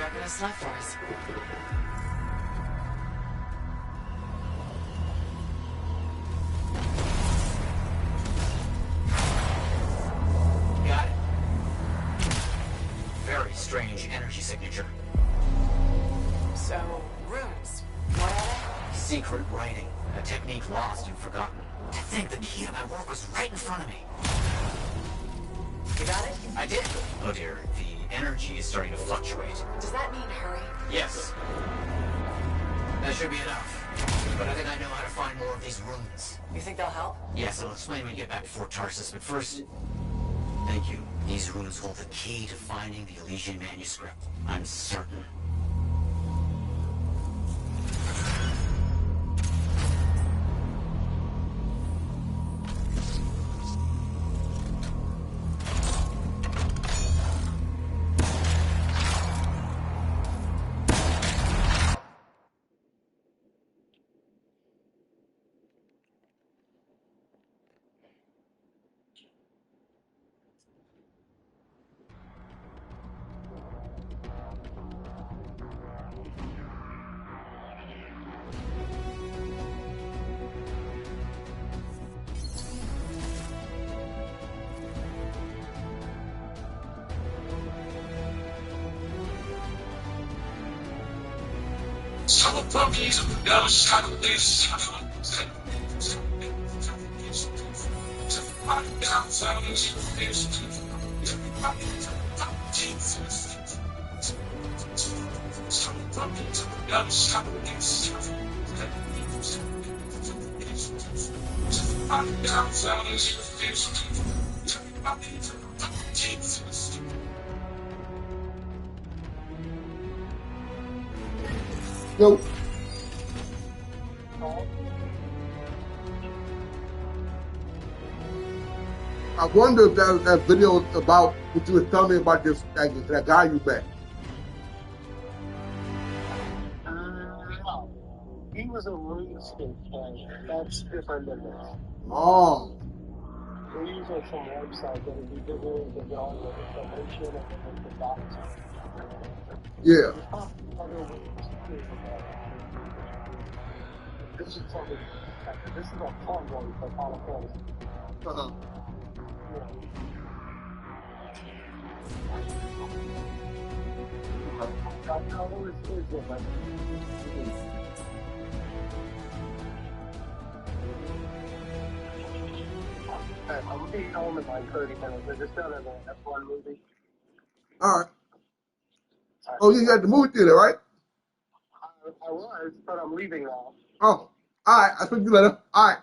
not gonna stop for us. Got it. Very strange energy signature. So, runes. What are they? Secret writing. A technique lost and forgotten. To think the key to my work was right in front of me. You got it? I did. Oh dear, the energy is starting to fluctuate. Does that mean hurry? Yes. That should be enough. But I think I know how to find more of these runes. You think they'll help? Yes, I'll explain when we get back to Fort Tarsus, but first... Thank you. These runes hold the key to finding the Elysian manuscript. I'm certain. Some puppies never settle this. Yo. I wonder if that video is about what you were telling me about that guy you met. No. He was a RuneScape player. That's different than this. Oh. They're using some website that would be bigger to get all the information and then the dots. Yeah. This is something. This is a fun one for Final Fantasy. Uh-huh. I'm being home in like 30 minutes. I just done an F1 movie. All right. Oh, you got the movie theater, right? I was, but I'm leaving now. Oh, all right. I'll speak to you later. All right.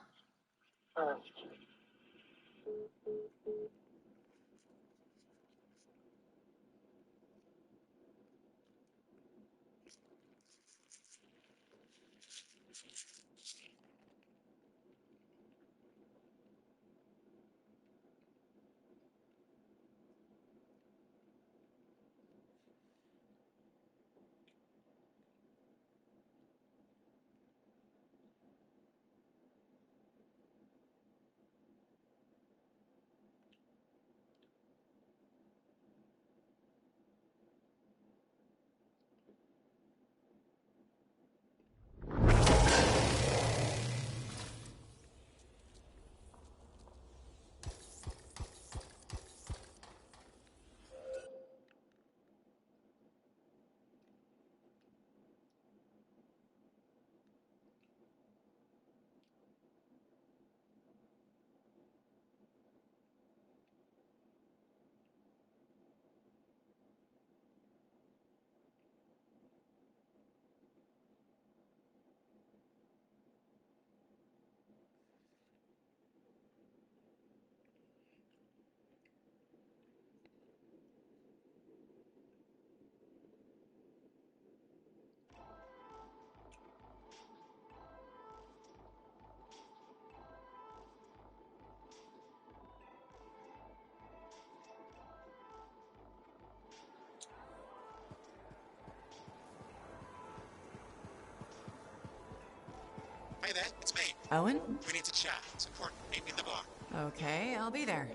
Hey there, it's me. Owen? We need to chat. It's important. Meet me in the bar. Okay, I'll be there.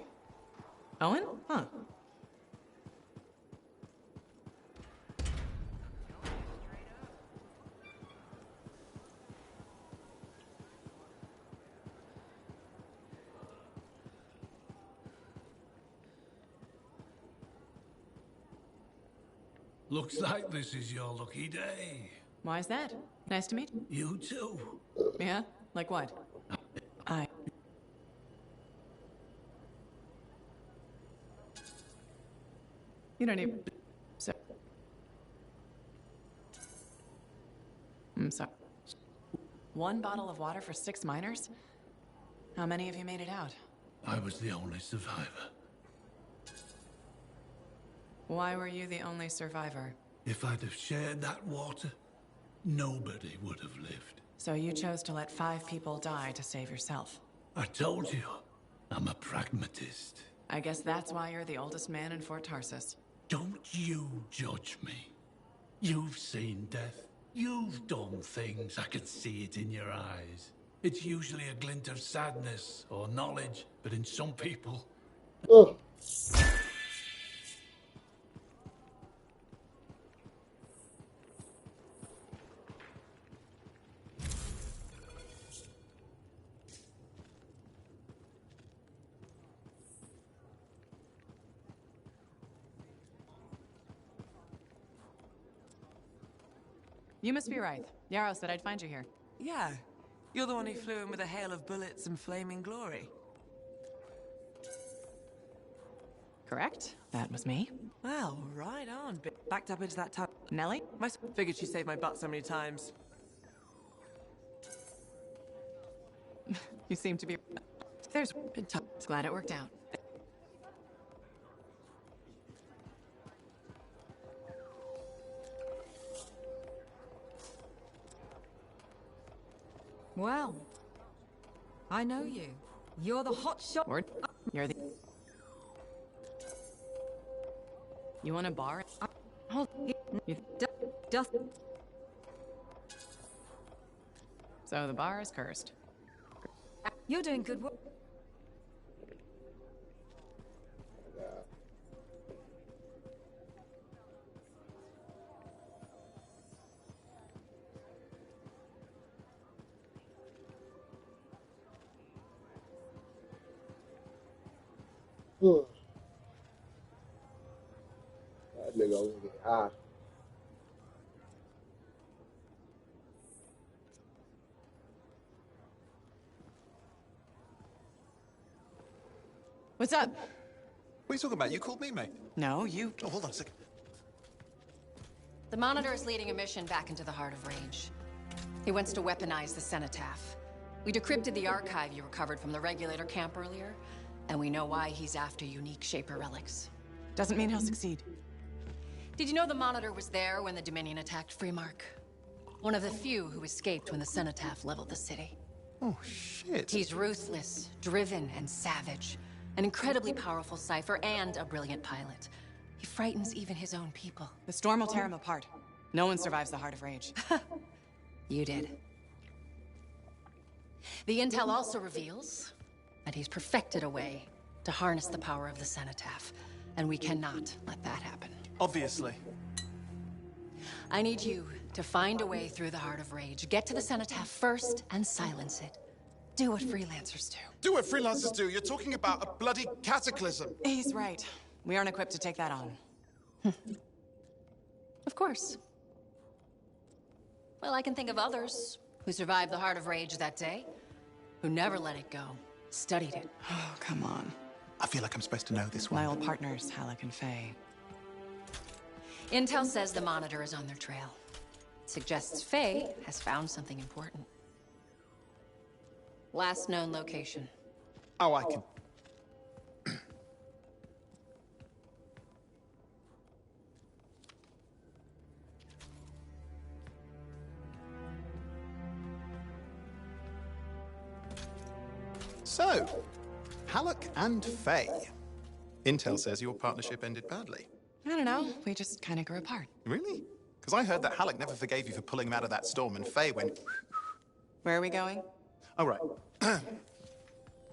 Owen? Huh. Looks like this is your lucky day. Why is that? Nice to meet You too. Yeah? Like what? You don't need... So... I'm sorry. One bottle of water for 6 miners? How many of you made it out? I was the only survivor. Why were you the only survivor? If I'd have shared that water, nobody would have lived. So you chose to let 5 people die to save yourself. I told you, I'm a pragmatist. I guess that's why you're the oldest man in Fort Tarsus. Don't you judge me. You've seen death. You've done things. I can see it in your eyes. It's usually a glint of sadness or knowledge, but in some people... Ugh. You must be Wraith. Yarrow said I'd find you here. Yeah. You're the one who flew in with a hail of bullets and flaming glory. Correct? That was me. Well, right on. Backed up into that time. Nellie? Figured she saved my butt so many times. You seem to be... There's... Glad it worked out. Well, I know you. You're the hot shot. Word. You're the... You want a bar? Hold. Just. So the bar is cursed. You're doing good work. Ugh. That nigga over there high. What's up? What are you talking about? You called me, mate. No, you... Oh, hold on a second. The Monitor is leading a mission back into the Heart of Rage. He wants to weaponize the Cenotaph. We decrypted the archive you recovered from the Regulator camp earlier, and we know why he's after unique Shaper relics. Doesn't mean he'll succeed. Did you know the Monitor was there when the Dominion attacked Freemark? One of the few who escaped when the Cenotaph leveled the city. Oh, shit. He's ruthless, driven, and savage. An incredibly powerful cipher and a brilliant pilot. He frightens even his own people. The storm will tear him apart. No one survives the Heart of Rage. You did. The intel also reveals that he's perfected a way to harness the power of the Cenotaph, and we cannot let that happen. Obviously. I need you to find a way through the Heart of Rage, get to the Cenotaph first, and silence it. Do what freelancers do. Do what freelancers do. You're talking about a bloody cataclysm. He's right. We aren't equipped to take that on. Of course. Well, I can think of others who survived the Heart of Rage that day, who never let it go, studied it. Oh, come on. I feel like I'm supposed to know this one. My old partners, Halleck and Faye. Intel says the Monitor is on their trail. Suggests Faye has found something important. Last known location. Oh, I can... So, Halleck and Faye. Intel says your partnership ended badly. I don't know. We just kind of grew apart. Really? Because I heard that Halleck never forgave you for pulling him out of that storm, and Faye went... Where are we going? Oh, right.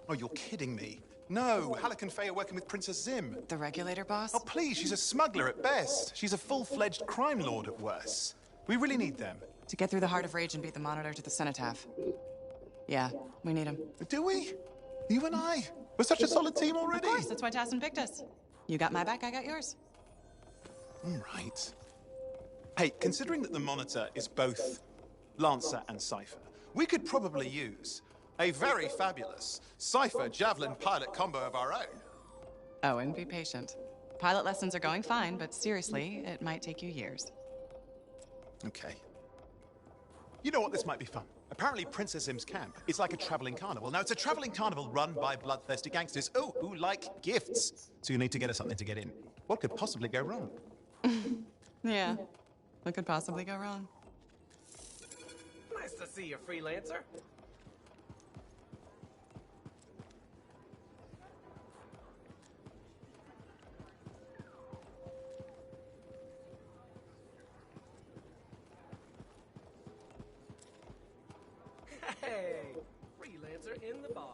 Oh, you're kidding me. No, Halleck and Faye are working with Princess Zim. The Regulator boss? Oh, please, she's a smuggler at best. She's a full-fledged crime lord at worst. We really need them. To get through the Heart of Rage and beat the Monitor to the Cenotaph. Yeah, we need him. Do we? You and I? We're such a solid team already. Of course, that's why Tassin picked us. You got my back, I got yours. All right. Hey, considering that the Monitor is both Lancer and Cypher, we could probably use a very fabulous Cypher Javelin pilot combo of our own. Oh, and be patient. Pilot lessons are going fine, but seriously, it might take you years. Okay. You know what? This might be fun. Apparently, Princess Zim's camp is like a traveling carnival. Now, it's a traveling carnival run by bloodthirsty gangsters, who like gifts. So you need to get us something to get in. What could possibly go wrong? Yeah, what could possibly go wrong? Nice to see you, freelancer. Hey, freelancer in the bar.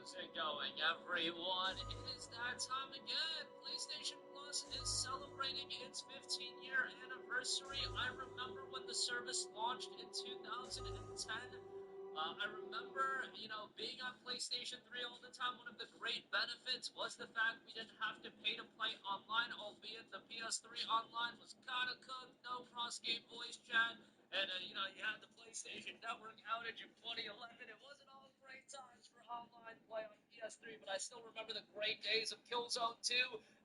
How's it going, everyone? It is that time again. PlayStation Plus is celebrating its 15-year anniversary. I remember when the service launched in 2010. I remember, being on PlayStation 3 all the time. One of the great benefits was the fact we didn't have to pay to play online, albeit the PS3 online was kind of cooked, no cross-game voice chat, and, you had the PlayStation Network outage in 2011. It wasn't all great times for online play on PS3, but I still remember the great days of Killzone 2,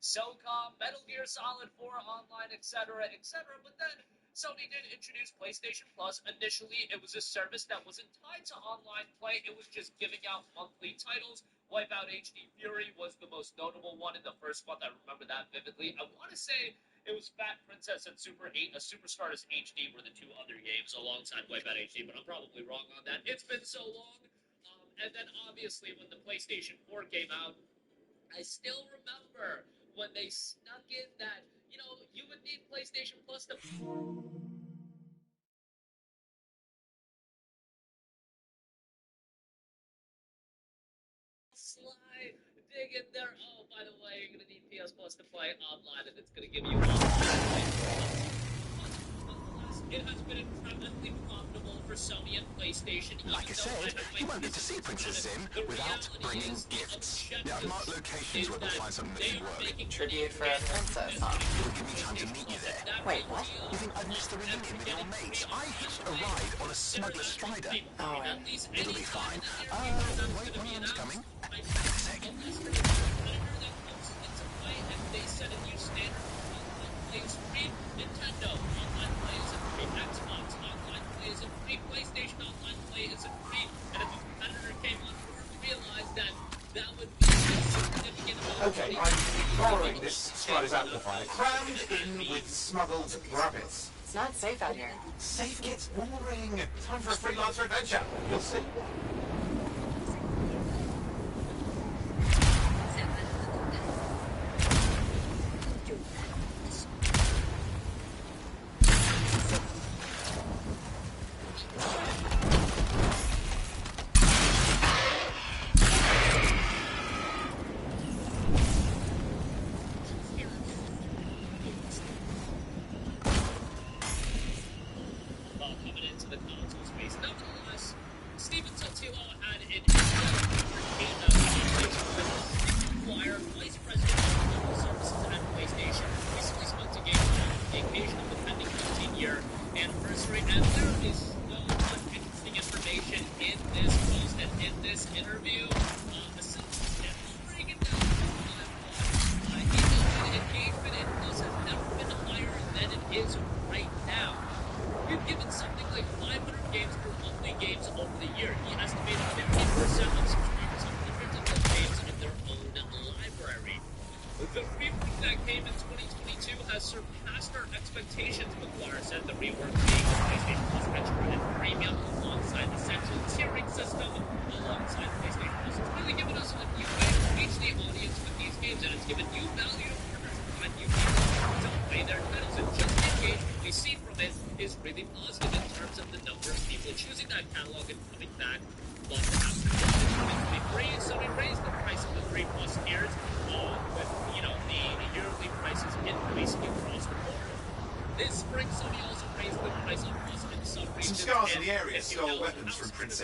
SOCOM, Metal Gear Solid 4 online, etc., etc., but then Sony did introduce PlayStation Plus. Initially, it was a service that wasn't tied to online play. It was just giving out monthly titles. Wipeout HD Fury was the most notable one in the first month. I remember that vividly. I want to say it was Fat Princess and Super Stardust HD were the two other games alongside Wipeout HD, but I'm probably wrong on that. It's been so long. And then, obviously, when the PlayStation 4 came out, I still remember when they snuck in that, you would need PlayStation Plus to... Sly, dig in there. Oh, by the way, you're going to need PS Plus to play online, and it's going to give you it has been incredibly profitable for Sony and PlayStation. Like I said, you won't get to see Princess Zim without bringing gifts. There are marked locations where they'll find something that can work. Tribute for a princess, huh? It'll give me time to meet you there. Wait, what? You think I've missed the reunion with your mates? I hitched a ride on a smuggler strider. Oh, It'll be fine. Wait, one arm's coming. Back in a sec. They set a new standard for online play is free. Nintendo online play is free. Xbox online play is free. PlayStation online play is free. And if a competitor Okay, I'm borrowing this Strider's amplifier, crammed in with smuggled rabbits. It's not safe out here. Safe gets boring. Time for a freelancer adventure. You'll see.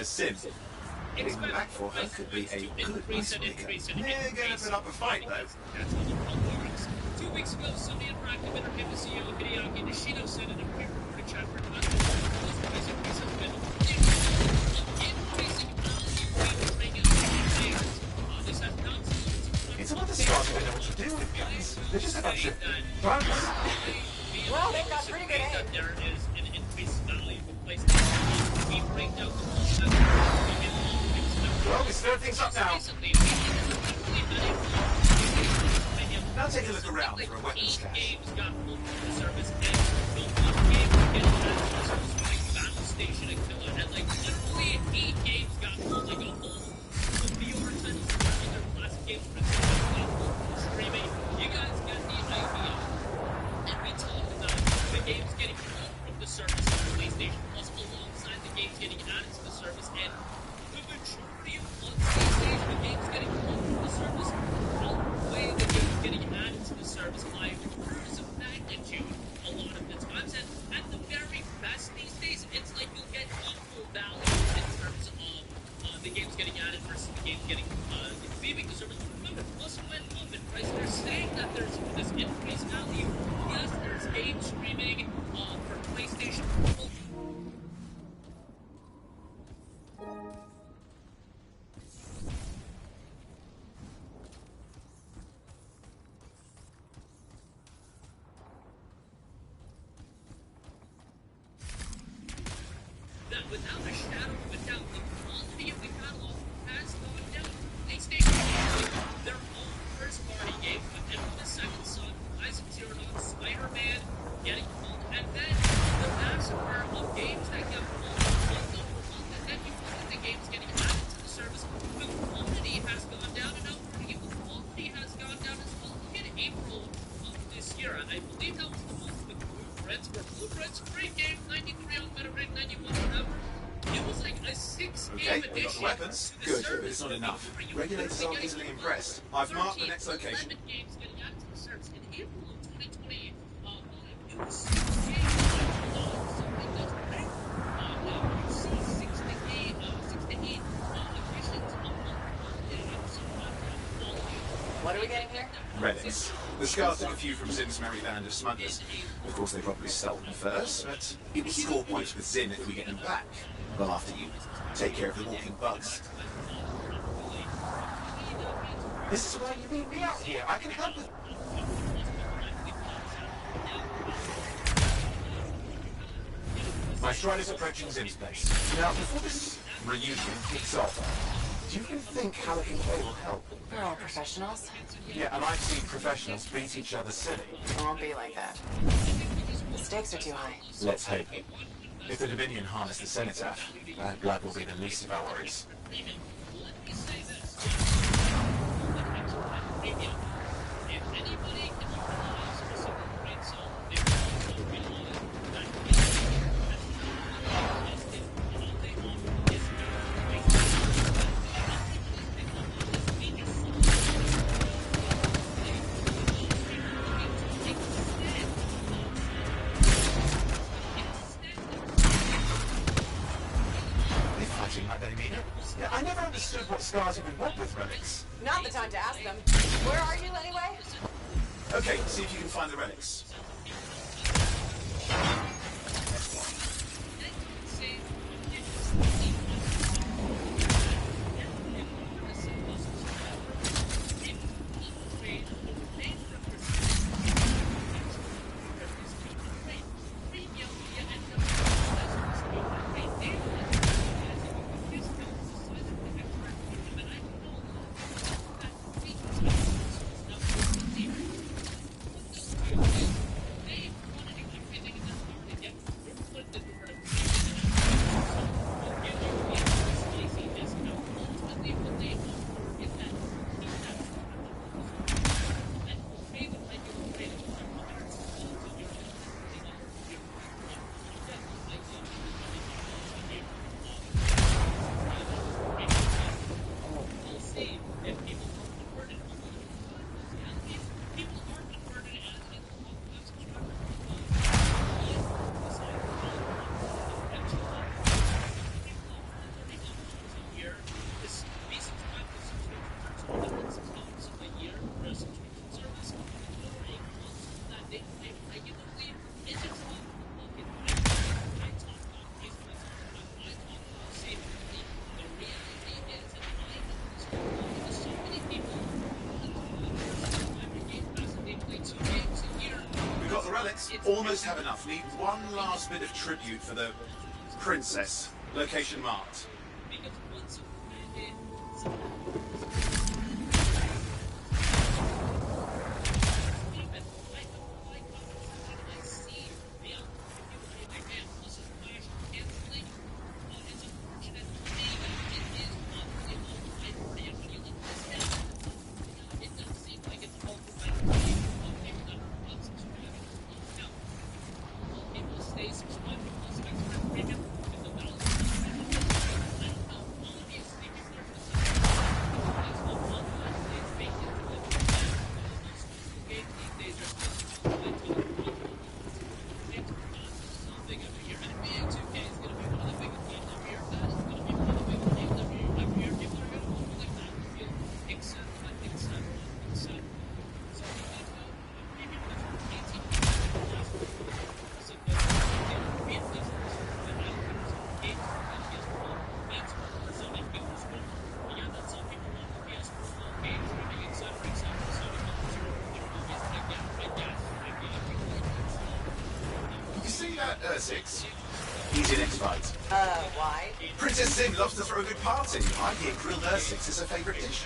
Sim. Getting them back for her could be a good icebreaker. They're gonna put up a fight, though. That's how the world works. 2 weeks ago, Sony Interactive Entertainment CEO Hideaki Nishino said in a pre-recorded chat for Anthem, this price increase has been increasing value in training players. This has not slowed. It's about the stars they know what to do with guns. They're just a bunch of drugs. Well, they've got pretty good aim. There is an increased value for PlayStation. We break down the well, we stir things up now. Now take a look around for a weapons cache. Battle Station and Killer, and like literally 8 games got pulled, like a whole VR titles and their classic games for streaming. You guys get the idea. And we talked about the games getting pulled from the service of PlayStation Plus alongside the games getting added to the service, and the majority of PlayStation games getting pulled from the service outweigh the games getting added to the service by orders of magnitude a lot of the times. And at the very best these days, it's like you'll get equal value in terms of the games getting added versus the games getting leaving the service. Remember, Plus went up in price. They're saying that there's this increased value. Yes, there's game streaming for PlayStation. That without a shadow of a doubt, the quality of the catalog has gone down. PlayStation their own first-party games with Infamous Second Son, Rise of Zero Dawn, Spider-Man getting pulled, and then the massacre of games that get pulled month over month, and then you look at the games getting added to the service. The quality has gone down, and now the quality has gone down as well. Look at April of this year. I believe that was the month with Blueprints, where Blueprints, great game, 93 on Metacritic, 91 whatever. It was like a 6-game Okay, we got the weapons. Good, but it's not enough. Regulators aren't easily impressed. I've marked the next location. 11 games getting added to the service in April of 2020. It was 6 games. Something that's great. Now you see 6 to 8 additions a month. What are we getting here? Relics. The Scars took a few from Zim's merry band of smugglers. Of course, they probably stole them first, but it will score points with Zim if we get them back. Well, after you take care of the walking bugs. This is why you need me out here. I can help with... My Strider's approaching Zim's place. Now, before this reunion kicks off, Do you really think Halligan Play will help? We're all professionals. Yeah, and I've seen professionals beat each other silly. It won't be like that. The stakes are too high. Let's hope. If the Dominion harness the Cenotaph, that blood will be the least of our worries. Yeah, I never understood what Scars even want with relics. Not the time to ask them. Where are you anyway? Okay, see if you can find the relics. Almost have enough. Need one last bit of tribute for the princess. Location marked. Easy next fight. Why? Princess Sim loves to throw a good party. I hear grilled Ursix is her favourite dish.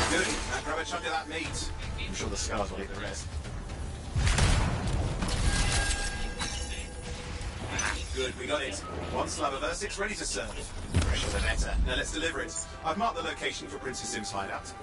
Good. Now grab a chunk of that meat. I'm sure the Scars will eat the rest. Good, we got it. One slab of Ursix ready to serve. Fresher the better. Now let's deliver it. I've marked the location for Princess Sim's hideout.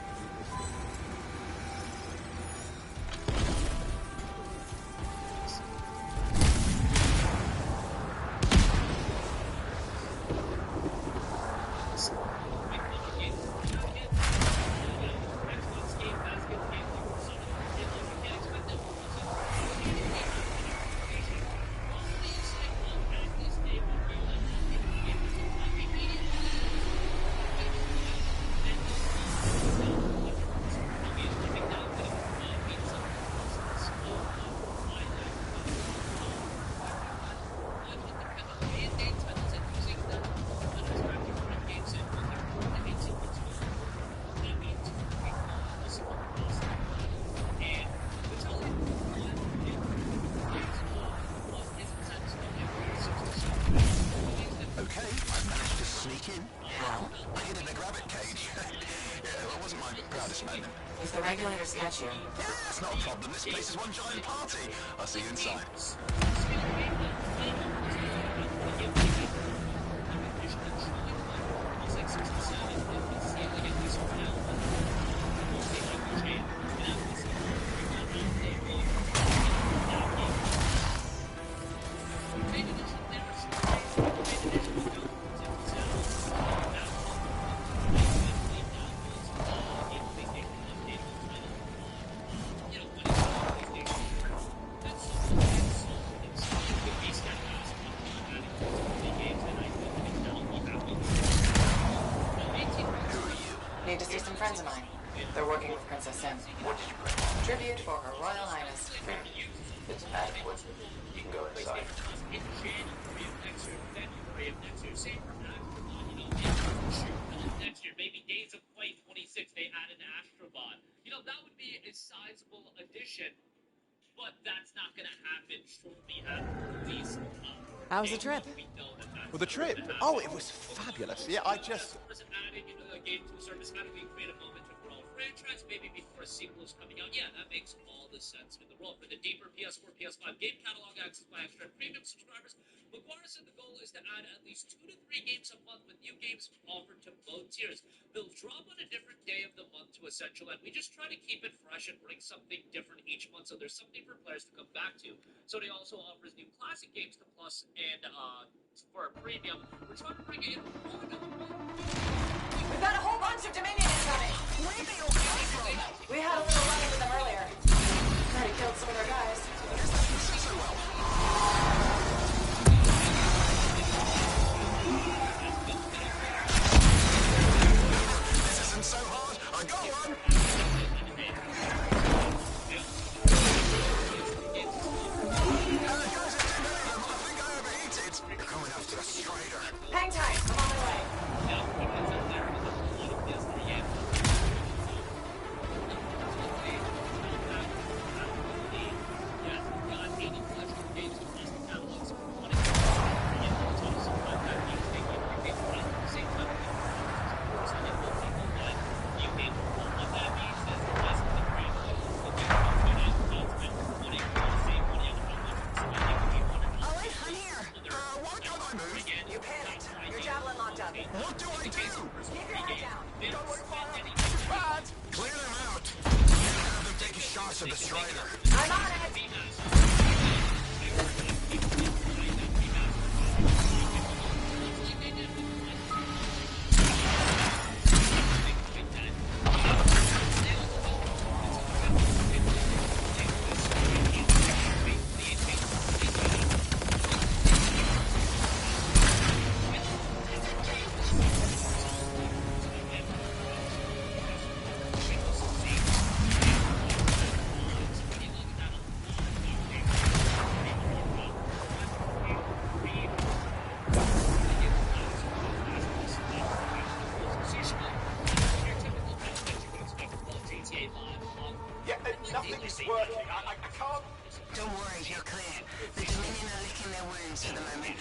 proudest moment. If the regulators catch you... Yeah, it's not a problem. This place is one giant party. I'll see you inside. Need to see some friends of mine. They're working with Princess Sim. What did you bring? Tribute for Her Royal Highness. It's adequate. You can go inside. Next year, maybe Days of Play 26, they add an Astrobot. You know, that would be a sizable addition, but that's not going to happen shortly after release. How was the trip? Well, the trip? Oh, it was fabulous. Yeah, I just... Adding a game to a service, how do we create a moment to grow a franchise, maybe before a sequel is coming out? Yeah, that makes all the sense in the world. For the deeper PS4, PS5 game catalog access by extra premium subscribers, McGuire said the goal is to add at least 2 to 3 games a month with new games offered to both tiers. They'll drop on a different day of the month to Essential, and we just try to keep it fresh and bring something different each month, so there's something for players to come back to. Sony also offers new classic games to Plus and for a premium. We're trying to bring in one of We've got a whole bunch of Dominion incoming! Where they all come from? We had a little run with them earlier. Already killed some of their guys. This isn't so hard. I got one. I think I overheated. You're going after a strider. Hang tight, I'm on my way. Why can't I move? You panicked. Your javelin locked up. What do I do? Keep your head down. Don't work for him. Bad. Clear them out. Have them take a shot at the strider. I'm on it. Yeah, nothing's working. I can't... Don't worry, you're clear. The Dominion are licking their wounds for the moment.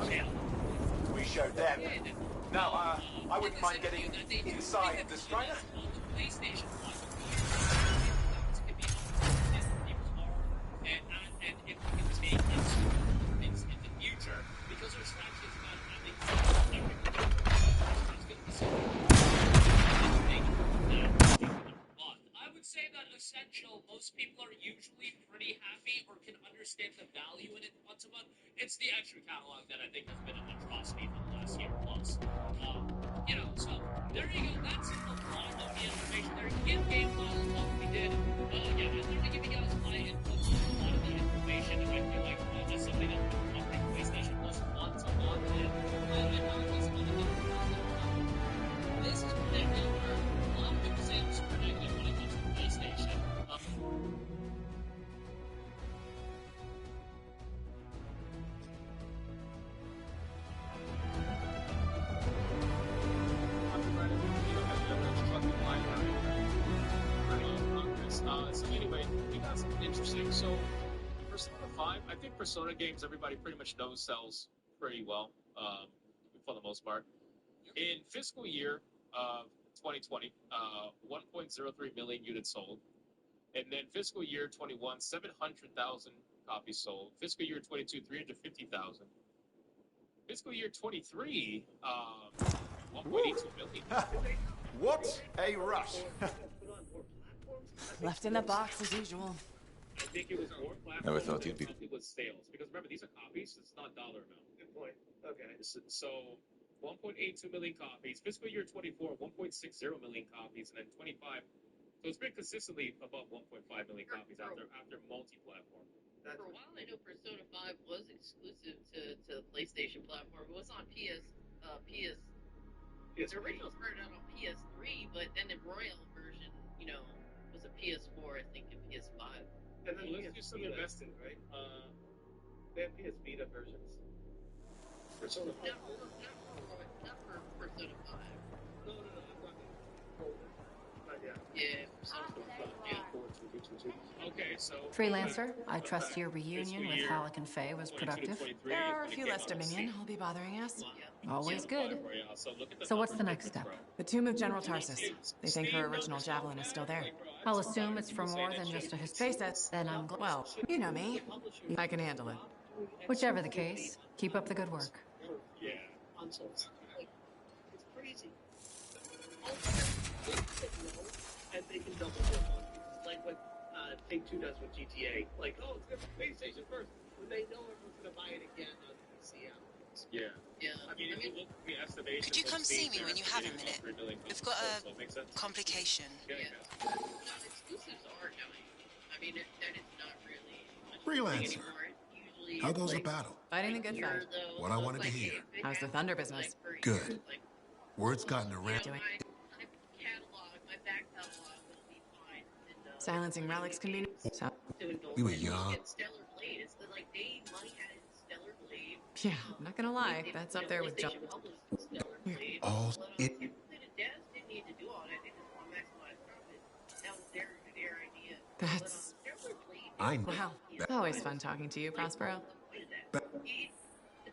Okay. We showed them. Now, I wouldn't mind getting inside the strider. And if we can take things in the future, because our strategy is about having I would say that Essential, most people are usually pretty happy or can understand the value in it once a month. It's the extra catalog that I think has been an atrocity for the last year plus. You know, so there you go. That's a lot of the information there. Give game files what we did. Yeah, I'm going to give you guys my input on a lot of the information, and I feel like that's something that offering PlayStation Plus once a month. This is predictable where a lot of people say I'm super negative when it comes to PlayStation. So anyway, we got something interesting. So Persona 5, I think Persona games everybody pretty much knows sells pretty well for the most part. In fiscal year 2020, 1.03 million units sold. And then fiscal year 21, 700,000 copies sold. Fiscal year 22, 350,000. Fiscal year 23, 1.82 million. What a rush. Left in the box as usual. I think it was more platforms. Never thought you'd be. With sales, because remember these are copies. It's not dollar amount. Good point. Okay. So 1.82 million copies. Fiscal year 24, 1.60 million copies, and then 25. So it's been consistently above 1.5 million copies after multi-platform. For a while, I know Persona 5 was exclusive to the PlayStation platform. It was on PS. The original started out on PS3, but then the Royal version, was a PS4, I think, and PS5. And then let's do some investing, right? They have PS Vita versions. Persona 5. Not for Persona 5. No, I'm talking. Not yet. Yeah, Persona 5. Yeah. Okay, so Freelancer, I trust your reunion with Halleck and Faye was productive. There are a few less Dominion who'll be bothering us. Always good. So what's the next step? The tomb of General Tarsus. They think her original javelin is still there. I'll assume it's for more than just a Space that's Then I'm well, you know me. I can handle it. Whichever the case, keep up the good work. Yeah. Consoles. Like, it's crazy. And they can double dip on it. Like what Take-Two does with GTA. Like, oh, it's good for PlayStation first. But they know everyone's going to buy it again on PC afterwards. Yeah. Yeah. I mean, if you look at the estimation, Could you come see me when you have a minute? We've got a complication. Yeah. Exclusives are dying. I mean, that is not really much Freelancer. Usually How goes the like, battle? Fighting the good fight. What I wanted to hear. How's the Thunder business? Good. Word's gotten around. Doing. My back catalog will be fine. And, Silencing relics can be. So. We were young. Stellar Blade. It's like they money added Stellar Blade. Yeah, I'm not gonna lie. That's up there with John. All it. The devs didn't need to do all that. They just want to maximize profit. That was their idea. That's. I know. Wow. Always fun talking to you, Prospero. The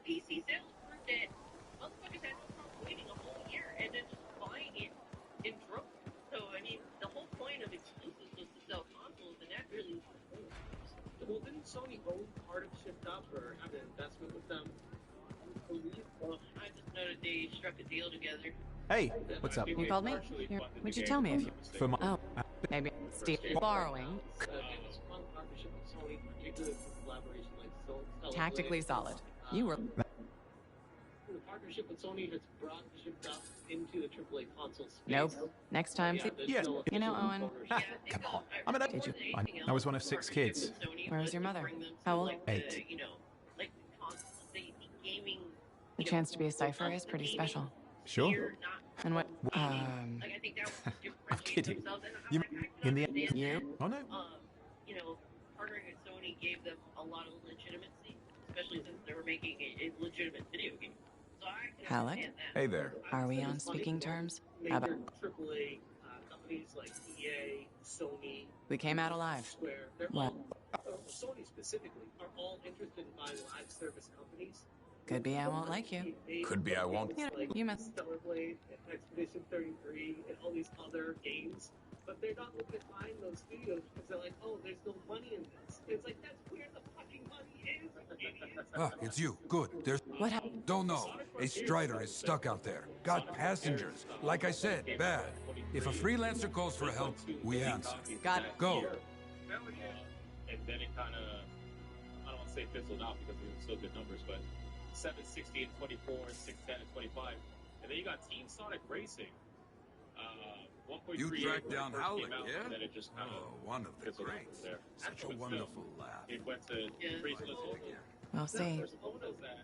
PC sales proved that motherfuckers had no problem waiting a whole year and then just buying it in droves. So, I mean, the whole point of exclusives was to sell consoles, and that really was the point. Well, didn't Sony own part of Shift Up or have an investment with them? I just know that they struck a deal together. Hey, what's up? You called me? Would you tell me if you... For my... Oh, maybe steal borrowing. There's a strong partnership with Sony, particularly for collaboration like Stellar Tactically Blade. solid. You were... The partnership with Sony has brought Shift Up into the AAA console space. Nope. Next time... Yes. You know, Owen... Come on. I'm an... Did you... I was one of 6 kids. Where was your mother? How old? 8. The chance to be a cipher is pretty special. Sure. And what... I'm kidding. You in the end? You? Oh no. Partnering with Sony gave them a lot of legitimacy, especially since they were making a legitimate video game. So I can Halleck? understand that. Hey there. Are we on speaking terms? How about... Major AAA companies like EA, Sony, We came out alive. Square, they're What? all, Sony specifically, are all interested in buying live service companies. Could be I won't like you. Could be I won't. You know, you must... Stellar Blade, Expedition 33, and all these other games. But they're not looking at buying those studios because they're like, oh, there's no money in this. It's like, that's where the fucking money is, you idiots. Ah, it's you. Good. There's... What happened? Don't know. A Strider is stuck out there. Got passengers. Like I said, bad. If a freelancer calls for help, we answer. Got it. Go. And then it kind of, I don't want to say fizzled out because it was still good numbers, but 760 and 24 and 610 and 25. And then you got Team Sonic Racing. 1.3. You tracked down Howlett, yeah? And then it just kind of one of the greats. Such a wonderful laugh. It went to We'll see.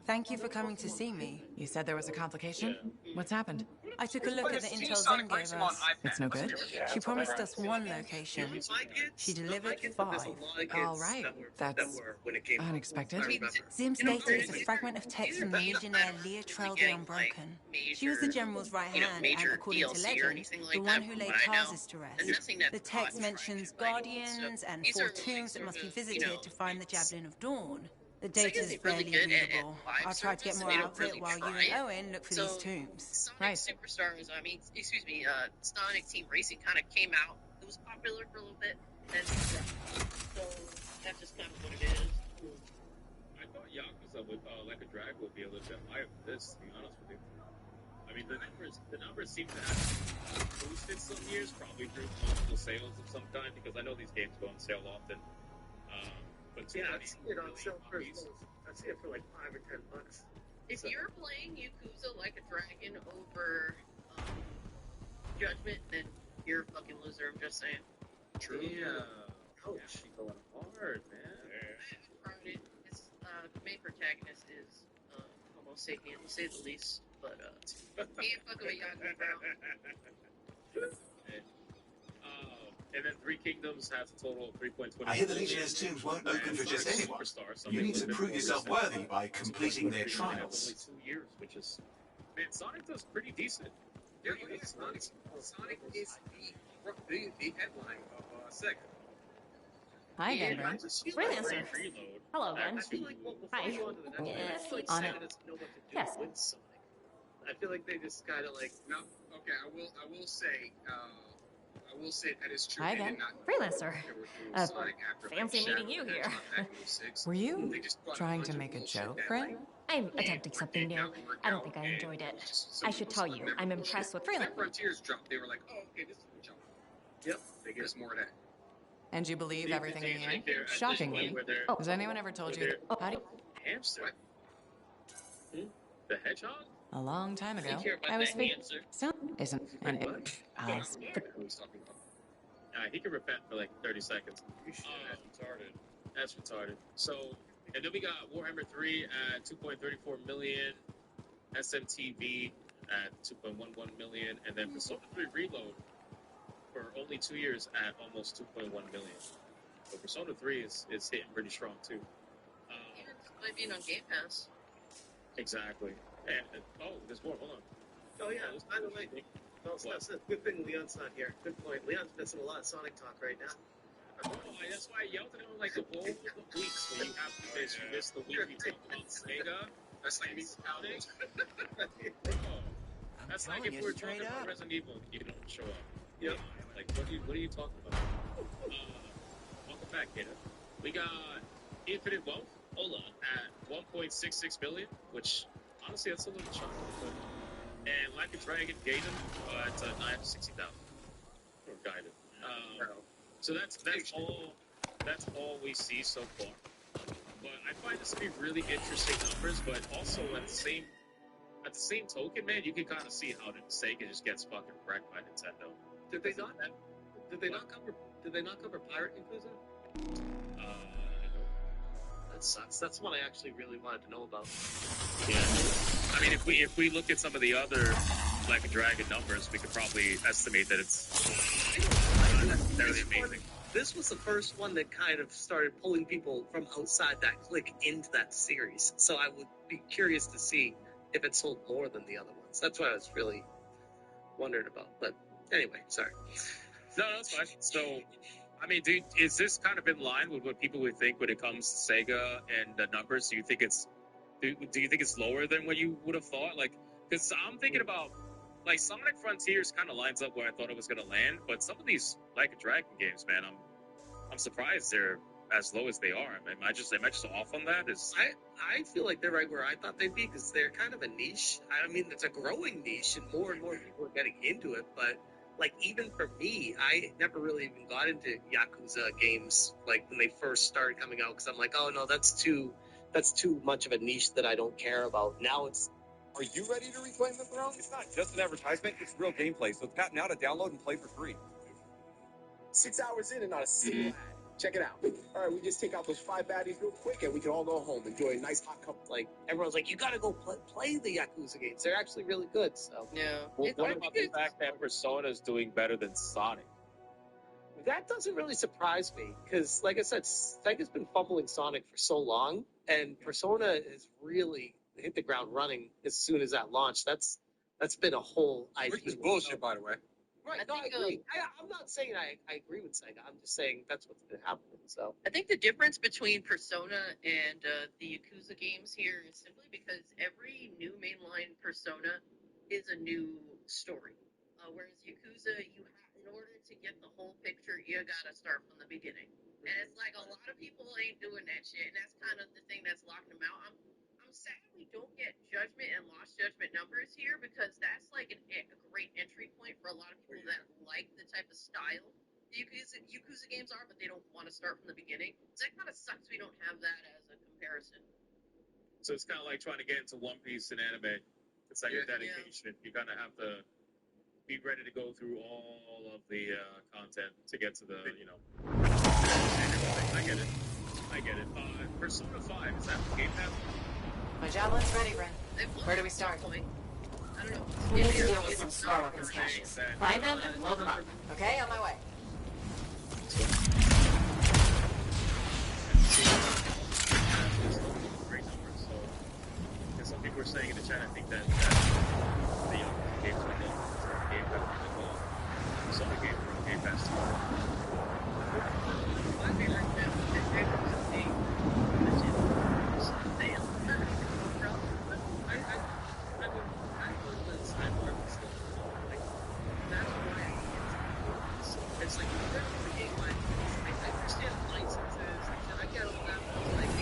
Thank you for coming to see me. You said there was a complication? What's happened? I took a look at the intel Zen gave us. It's no good? She promised us 1 location. She delivered 5. All right. That's unexpected. Zim's data is a fragment of text from the legionnaire Leah Trell the Unbroken. She was the general's right hand, and according to legend, the one who laid Tarsus to rest. The text mentions guardians and 4 tombs that must be visited to find the Javelin of Dawn. The data's Sega's barely really good at readable. live I'll try to get service. more They out don't of it really while you try and it. Owen look for So, these tombs. Sonic Superstars, excuse me, Sonic Team Racing kind of came out. It was popular for a little bit, and so that's just kind of what it is. I thought Yakuza would, like a drag would be a little bit higher for this, to be honest with you. I mean, the numbers seem to have boosted some years, probably through multiple sales of some kind, because I know these games go on sale often. But yeah, I've seen it on sale for I've seen it for like $5 or $10. If you're playing Yakuza Like a Dragon over Judgment, then you're a fucking loser. I'm just saying. True. Yeah. Ouch. She going hard, man. It's, the main protagonist is Homo sapien, to say the least. But he ain't fucking with Yakuza, bro. And then Three Kingdoms has a total of 3.20. I hear the Legionnaires' tombs won't open for just anyone. You need to prove yourself worthy by completing their trials. Only 2 years, which is... Man, Sonic does pretty decent. Yeah, Sonic is the headline of Sega. Hi again, Brent. Freelancer. Hello again. I feel like, well, before Hi. we go on to the next one, I feel like On Sega it. doesn't know what to do Yes. with Sonic. I feel like they just kind of like... No, okay, I will say that is true. Hi They again. did not know Freelancer. they were doing Sonic after, like, Fancy Shadow meeting you of the here. Hedgehog back in 06. Were you They just brought a trying bunch to of make a bullshit joke, that, Brent? like, I'm attempting something new. I don't think I enjoyed it. I should tell you, I'm impressed with When Freelancer. Frontiers dropped, they were like, oh, okay, this is a jump. Yep. They give us more of that. And you believe everything you hear? There, at this Shockingly. point where they're- Oh. Has anyone ever told you that? How do you... Hamster? The hedgehog? A long time ago, Take care about I was that speaking. answer. So isn't an it. Eyes. He can repent for like 30 seconds. That's retarded. That's retarded. So, and then we got Warhammer 3 at 2.34 million, SMTV at 2.11 million, and then Persona 3 Reload for only 2 years at almost 2.1 million. So Persona 3 is hitting pretty strong too. Even by being on Game Pass. Exactly. And oh, there's more. Hold on. Oh yeah, by the way, that's a good thing Leon's not here. Good point. Leon's missing a lot of Sonic talk right now. Oh, that's why I yelled at him like a whole weeks when you have to miss the week we talk about Sega. That's like me counting. That's like if we're talking about Resident Evil and you don't show up. Yeah. Like, what are you talking about? Welcome back, Kata. We got Infinite Wealth, Ola, at 1.66 billion, which, honestly, that's a little shocking. And Like a Dragon, Gaiden, at 960,000. Or guided. So that's all we see so far. But I find this to be really interesting numbers, but also at the same token, man, you can kind of see how Sega just gets fucking wrecked by Nintendo. Did they not cover Pirate Yakuza? That sucks. That's one I actually really wanted to know about. Yeah. I mean, if we look at some of the other Like a Dragon numbers, we could probably estimate that it's necessarily amazing. This was the first one that kind of started pulling people from outside that clique into that series. So I would be curious to see if it sold more than the other ones. That's what I was really wondering about. But anyway, sorry. No, that's fine. So, I mean, is this kind of in line with what people would think when it comes to Sega and the numbers? Do you think it's lower than what you would have thought? Like, because I'm thinking about, like, Sonic Frontiers kind of lines up where I thought it was going to land, but some of these Like a Dragon games, man, I'm surprised they're as low as they are. Am I just off on that? I feel like they're right where I thought they'd be because they're kind of a niche. I mean, it's a growing niche, and more people are getting into it. But like, even for me, I never really even got into Yakuza games like when they first started coming out because I'm like, oh no, that's too much of a niche that I don't care about. Now it's. Are you ready to reclaim the throne? It's not just an advertisement, it's real gameplay, so it's got now to download and play for free. 6 hours in and not a single ad. Check it out. All right, we just take out those 5 baddies real quick and we can all go home, enjoy a nice hot cup. Like, everyone's like, you gotta go play the Yakuza games. They're actually really good, so. Yeah. Well, what about the fact that Persona is doing better than Sonic? That doesn't really surprise me, because, like I said, Sega's been fumbling Sonic for so long, and Persona has really hit the ground running as soon as that launched. That's been a whole IP. Which is bullshit, by the way. Right, no, I agree. I'm not saying I agree with Sega. I'm just saying that's what's going to happen. So I think the difference between Persona and the Yakuza games here is simply because every new mainline Persona is a new story. Whereas Yakuza, in order to get the whole picture, you gotta start from the beginning. And it's like a lot of people ain't doing that shit, and that's kind of the thing that's locking them out. I'm sad we don't get Judgment and Lost Judgment numbers here because that's like a great entry point for a lot of people that like the type of style the Yakuza games are, but they don't want to start from the beginning. So that kind of sucks we don't have that as a comparison. So it's kind of like trying to get into One Piece in anime. It's like a dedication. You kind of have to be ready to go through all of the content to get to the, you know. I get it. Persona 5, is that Game Pass? My javelin's ready, Brent. Where do we start? We need to deal with some Star Weapons caches. Find them and load them up. Okay, on my way. Great numbers. So, because some people were saying in the chat, I think that the games will go for Game Pass as well. So the game for Game Pass tomorrow. My favorite example is it's like the game line. I understand licenses. I get all that. But like,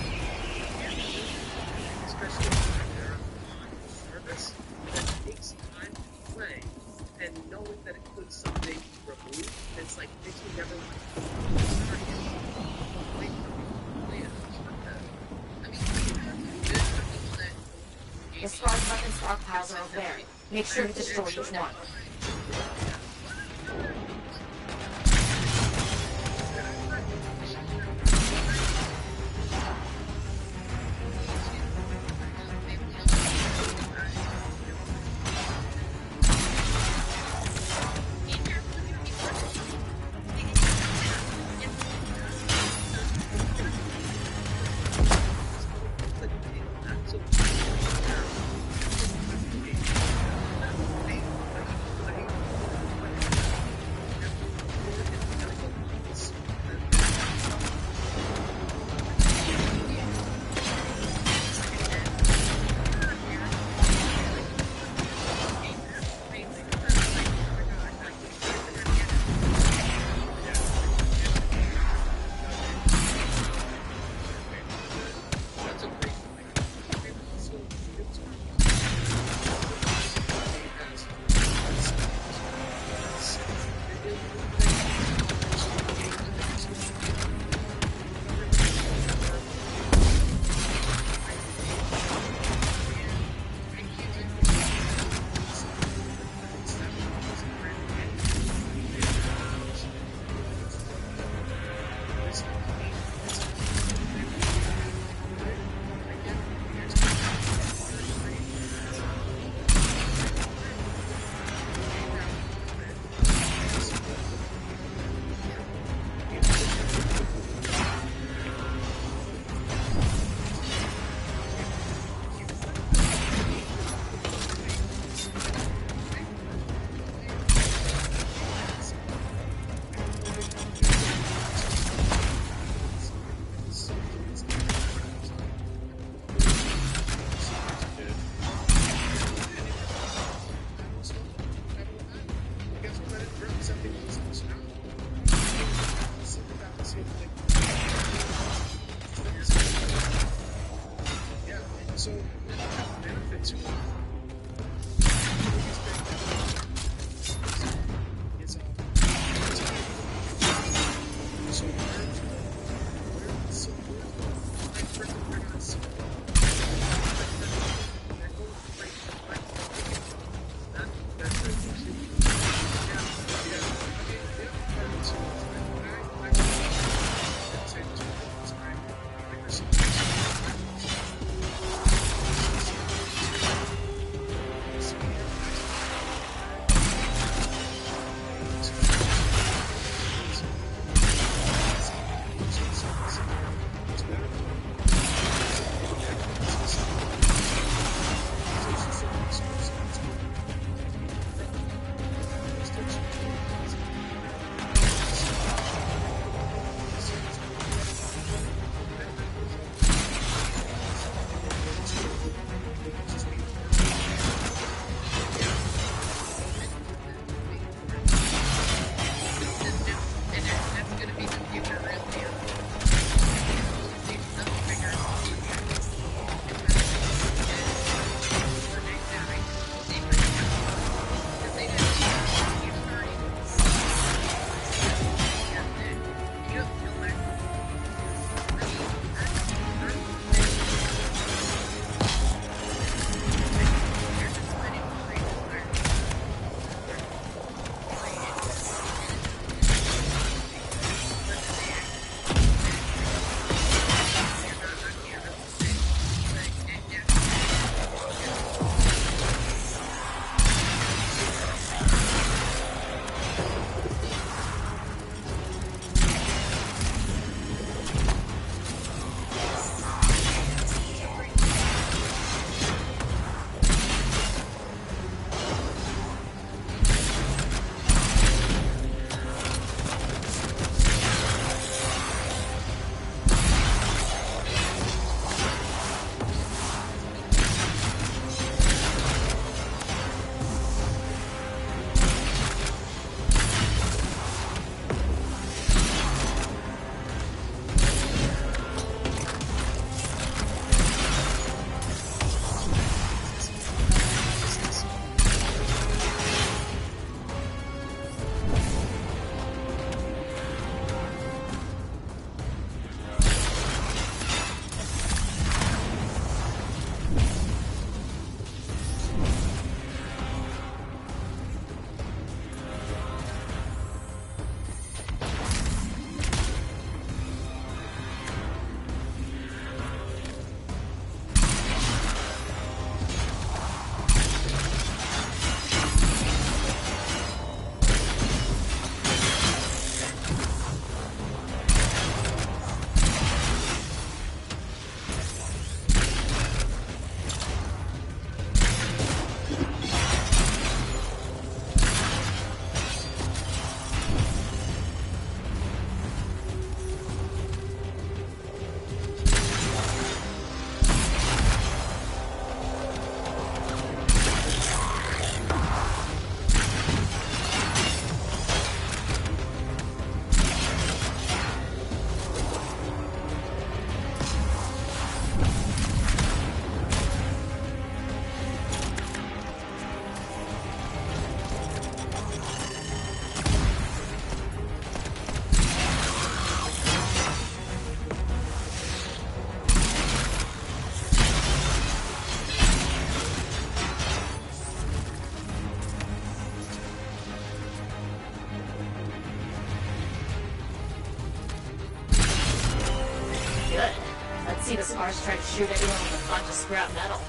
especially when they're on service, that takes time to play, and knowing that it could someday be removed, it's like makes me never want to start again. Wait for me to play it. I mean, good for people that. The Star Weapons stockpiles are over there. Make sure to destroy each one. see the scars try to shoot anyone with a bunch of scrap metal.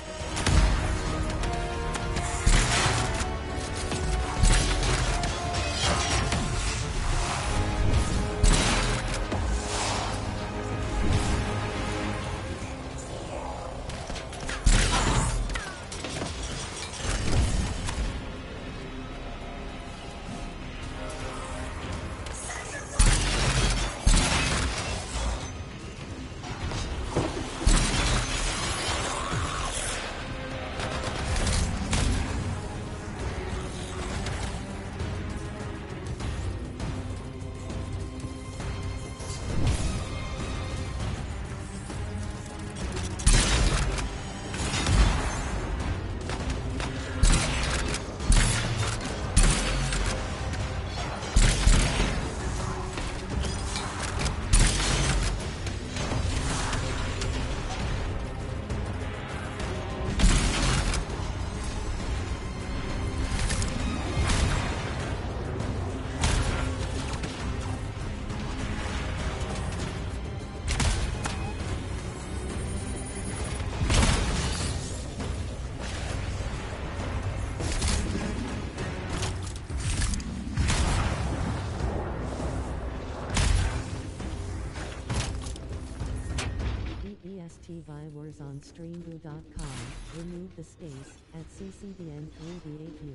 Viewers on streamview.com. Remove the space at CCBN 3D8U.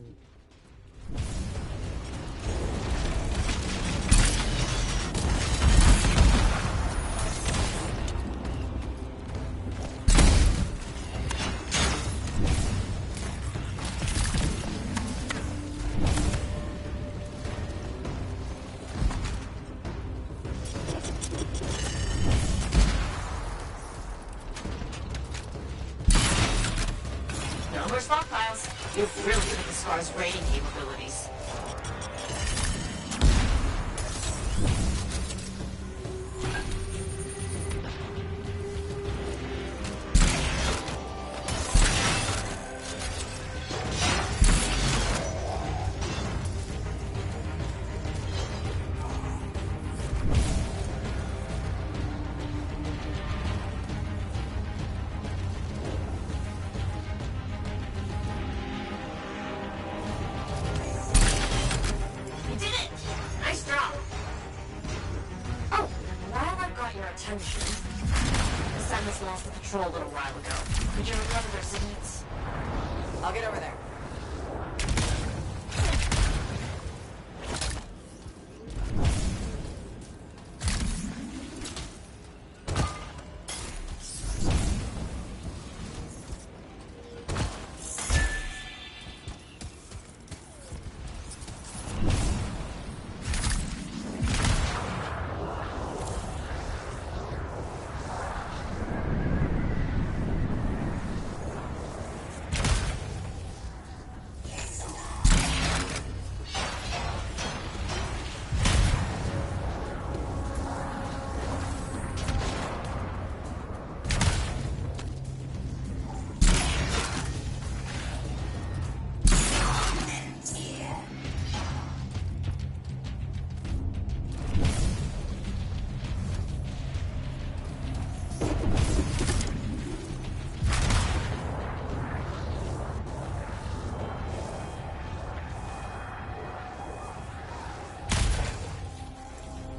No more stockpiles. You've really hit the SCAR's raiding capabilities. Attention. The Sentinels lost the patrol a little while ago. Could you recover their signals? I'll get over there.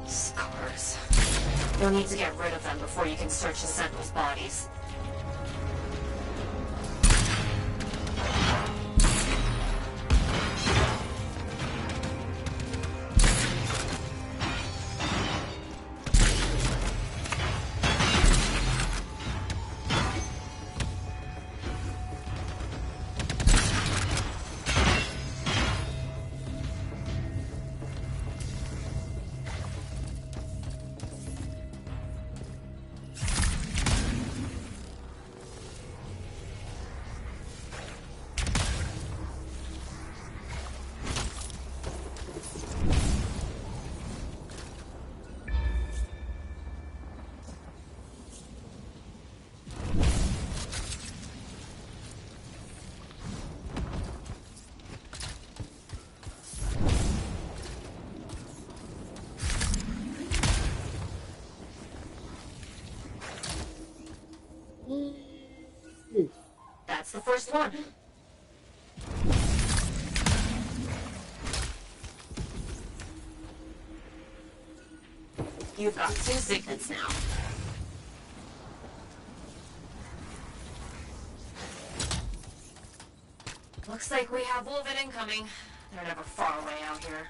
Scars. You'll need to get rid of them before you can search the Sentinels' bodies. the first one. You've got 2 signets now. Looks like we have Wolven incoming. They're never far away out here.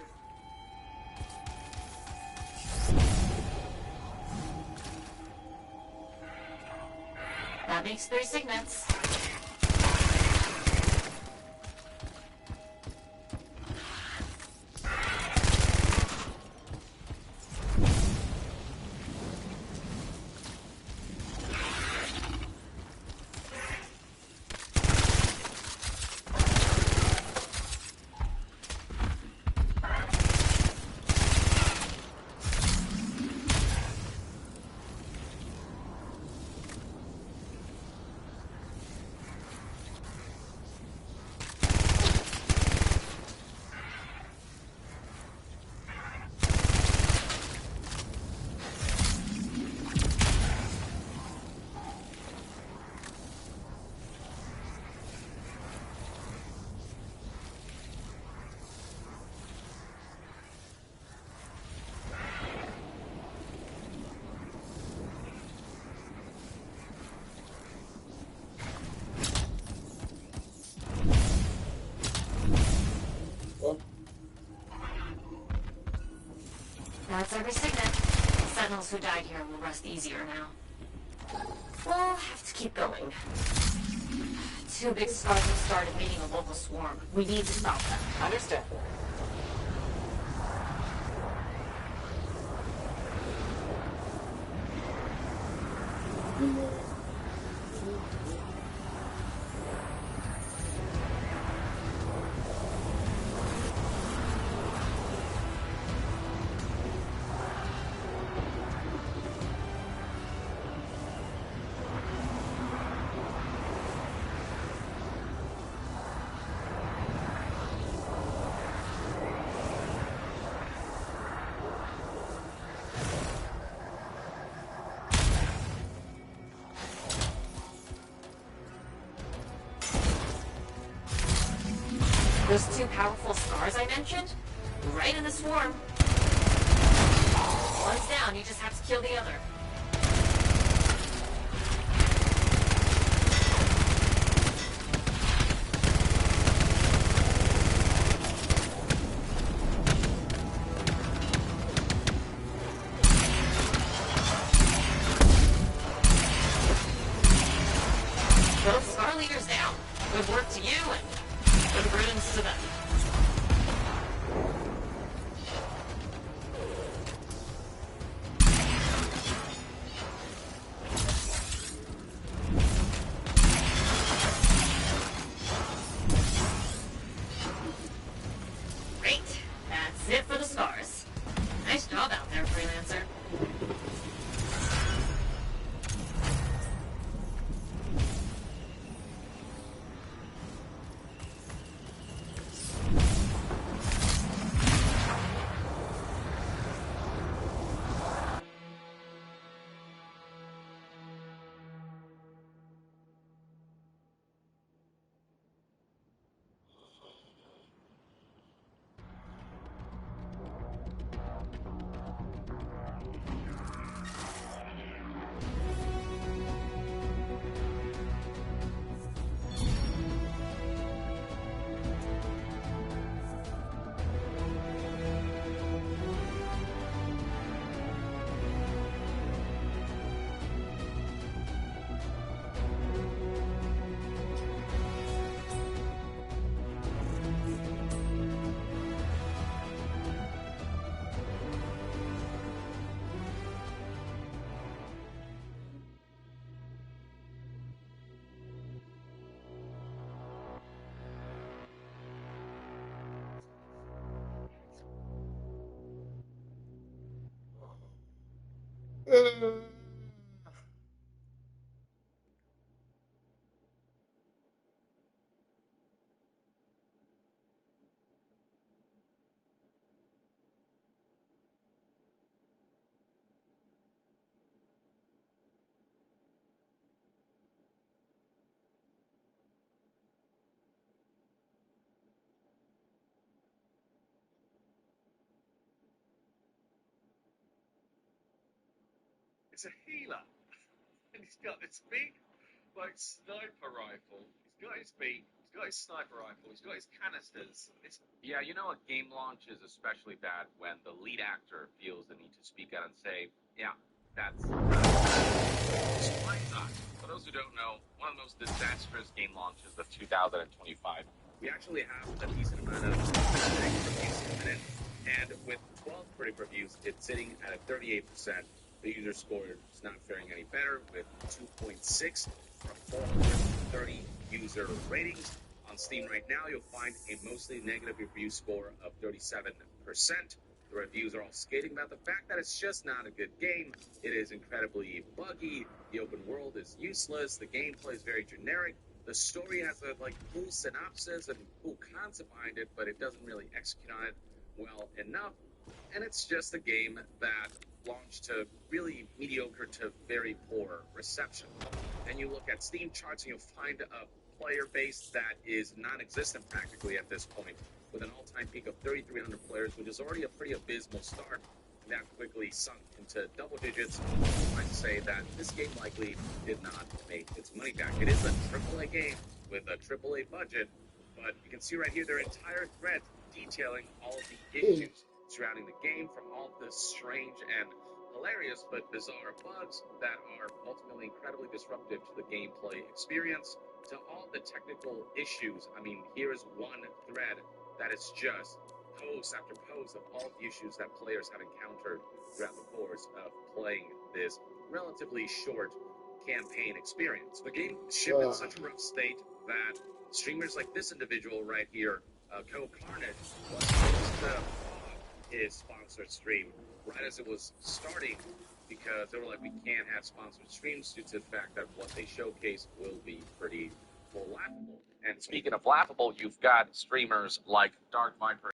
That makes 3 signets. That's every signet. The sentinels who died here will rest easier now. We'll have to keep going. 2 big scars have started meeting a local swarm. We need to stop them. Understood. Those 2 powerful scars I mentioned? Right in the swarm. One's down, you just have to kill the other. Both scar leaders down. Good work to you and good riddance to them. It's a healer. And he's got this big, like, sniper rifle. He's got his beak. He's got his sniper rifle. He's got his canisters. Yeah, you know, a game launch is especially bad when the lead actor feels the need to speak out and say, yeah, that's Springtime. For those who don't know, one of the most disastrous game launches of 2025. We actually have a decent amount of critic reviews in it, and with 12 critic reviews, it's sitting at a 38%. The user score is not faring any better with 2.6 from 430 user ratings. On Steam right now, you'll find a mostly negative review score of 37%. The reviews are all skating about the fact that it's just not a good game. It is incredibly buggy. The open world is useless. The gameplay is very generic. The story has a cool synopsis and cool concept behind it, but it doesn't really execute on it well enough. And it's just a game that launched to really mediocre to very poor reception. And you look at Steam charts and you'll find a player base that is non-existent practically at this point, with an all-time peak of 3,300 players, which is already a pretty abysmal start. And that quickly sunk into double digits. I'd say that this game likely did not make its money back. It is a AAA game with a AAA budget, but you can see right here their entire thread detailing all of the issues surrounding the game, from all the strange and hilarious but bizarre bugs that are ultimately incredibly disruptive to the gameplay experience, to all the technical issues. I mean, here is one thread that is just post after post of all the issues that players have encountered throughout the course of playing this relatively short campaign experience. The game shipped in such a rough state that streamers like this individual right here, Co-Carnage, was supposed to his sponsored stream right as it was starting, because they were like, we can't have sponsored streams due to the fact that what they showcase will be pretty laughable. And speaking of laughable, you've got streamers like Dark Viper